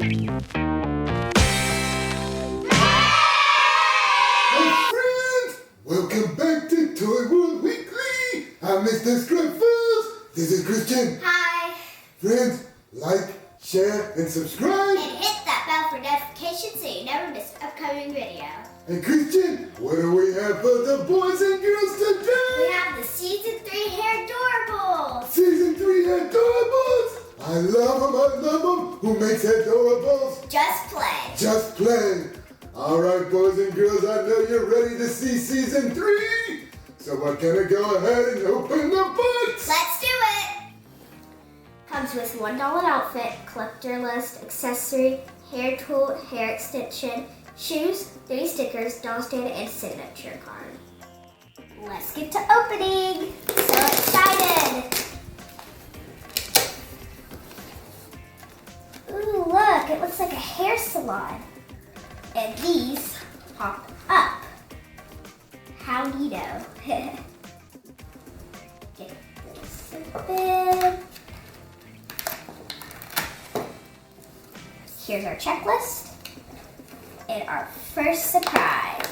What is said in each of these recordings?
Welcome back to Toy World Weekly. I'm Mr. Scruffles. This is Christian. Hi. Friends, like, share, and subscribe. And hit that bell for notifications so you never miss an upcoming video. And Christian, what do we have for the boys and girls today? We have the Season 3 Hairdorables. Season 3 Hairdorables. I love them. Who makes Hairdorables? Just play. Just play. All right, boys and girls, I know you're ready to see Season 3. So we're gonna go ahead and open the box. Let's do it. Comes with $1 outfit, collector list, accessory, hair tool, hair extension, shoes, 3 stickers, doll stand, and signature card. Let's get to opening. So excited. Ooh, look, it looks like a hair salon. And these pop up. How neato. Get this open. Here's our checklist. And our first surprise.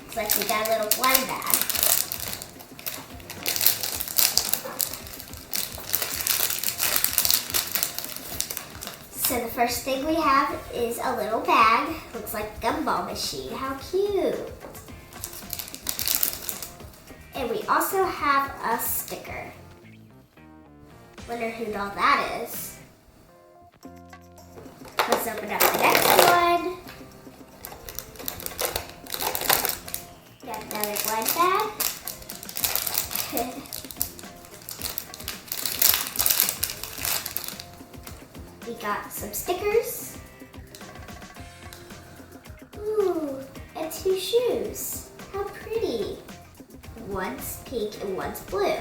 Looks like we got a little blind bag. So the first thing we have is a little bag. Looks like a gumball machine. How cute. And we also have a sticker. Wonder who doll that is. Let's open up the next one. Got another blind bag. We got some stickers. Ooh, and 2 shoes. How pretty. One's pink and one's blue.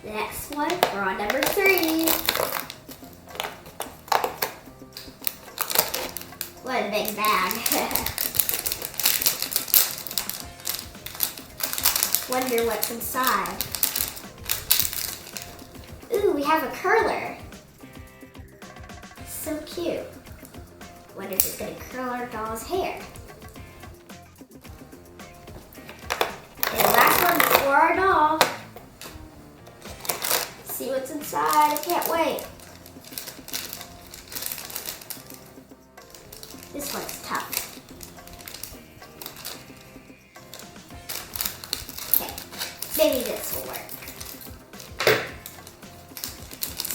The next one, we're on number 3. What a big bag. Wonder what's inside. Ooh, we have a curler. So cute. Wonder if it's gonna curl our doll's hair. And the last one before our doll. See what's inside, I can't wait. This one's tough. Okay, maybe this will work.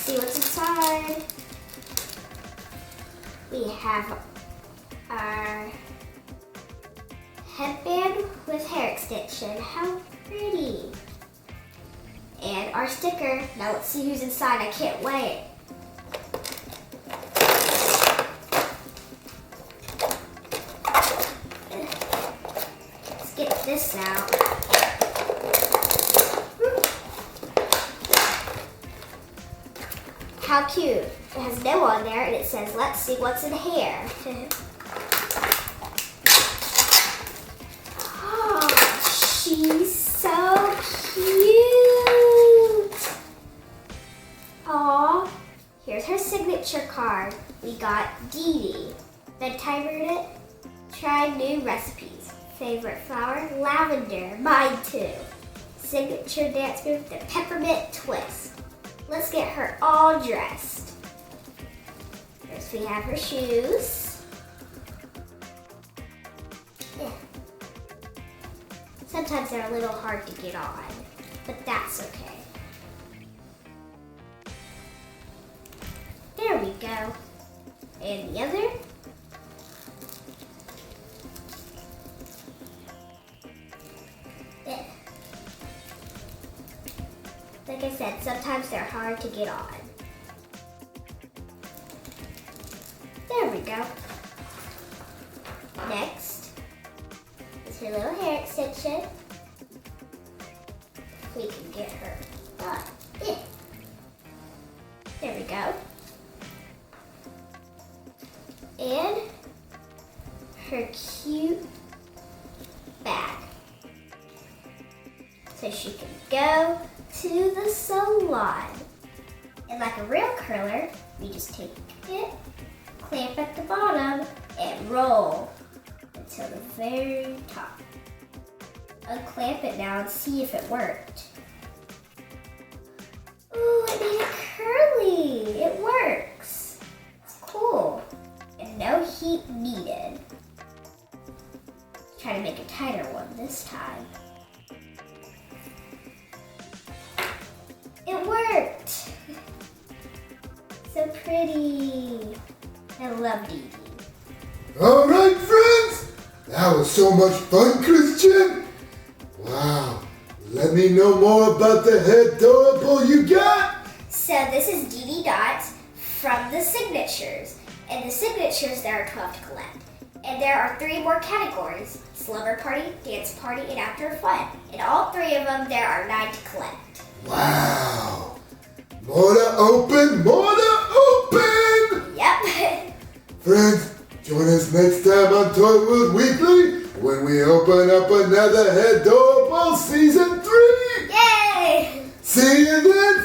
See what's inside. We have our headband with hair extension. How pretty. And our sticker. Now let's see who's inside. I can't wait. Let's get this out. How cute. It has no on there and it says, let's see what's in here. Oh, she's so cute. Aw. Here's her signature card. We got Dee Dee. Bedtime routine. Try new recipes. Favorite flower? Lavender. Mine too. Signature dance move, the peppermint twist. Let's get her all dressed. First we have her shoes. Yeah. Sometimes they're a little hard to get on, but that's okay. There we go. And the other. Yeah. Like I said, sometimes they're hard to get on. There we go. Next is her little hair extension. We can get her done. Yeah. There we go. And her cute bag. So she can go to the salon. And like a real curler, we just take it, clamp at the bottom, and roll until the very top. Unclamp it now and see if it worked. Ooh, it made it curly. It works. It's cool. And no heat needed. Try to make a tighter one this time. It worked. So pretty. I love Dee Dee. All right, friends. That was so much fun, Christian. Wow. Let me know more about the Hairdorables you got. So this is Dee Dee Dots from the signatures. And the signatures, there are 12 to collect. And there are 3 more categories: slumber party, dance party, and outdoor fun. In all 3 of them, there are 9 to collect. Wow. More to open, more to open. Yep. Friends, join us next time on Toy World Weekly when we open up another Hairdorables Season 3. Yay! See you then.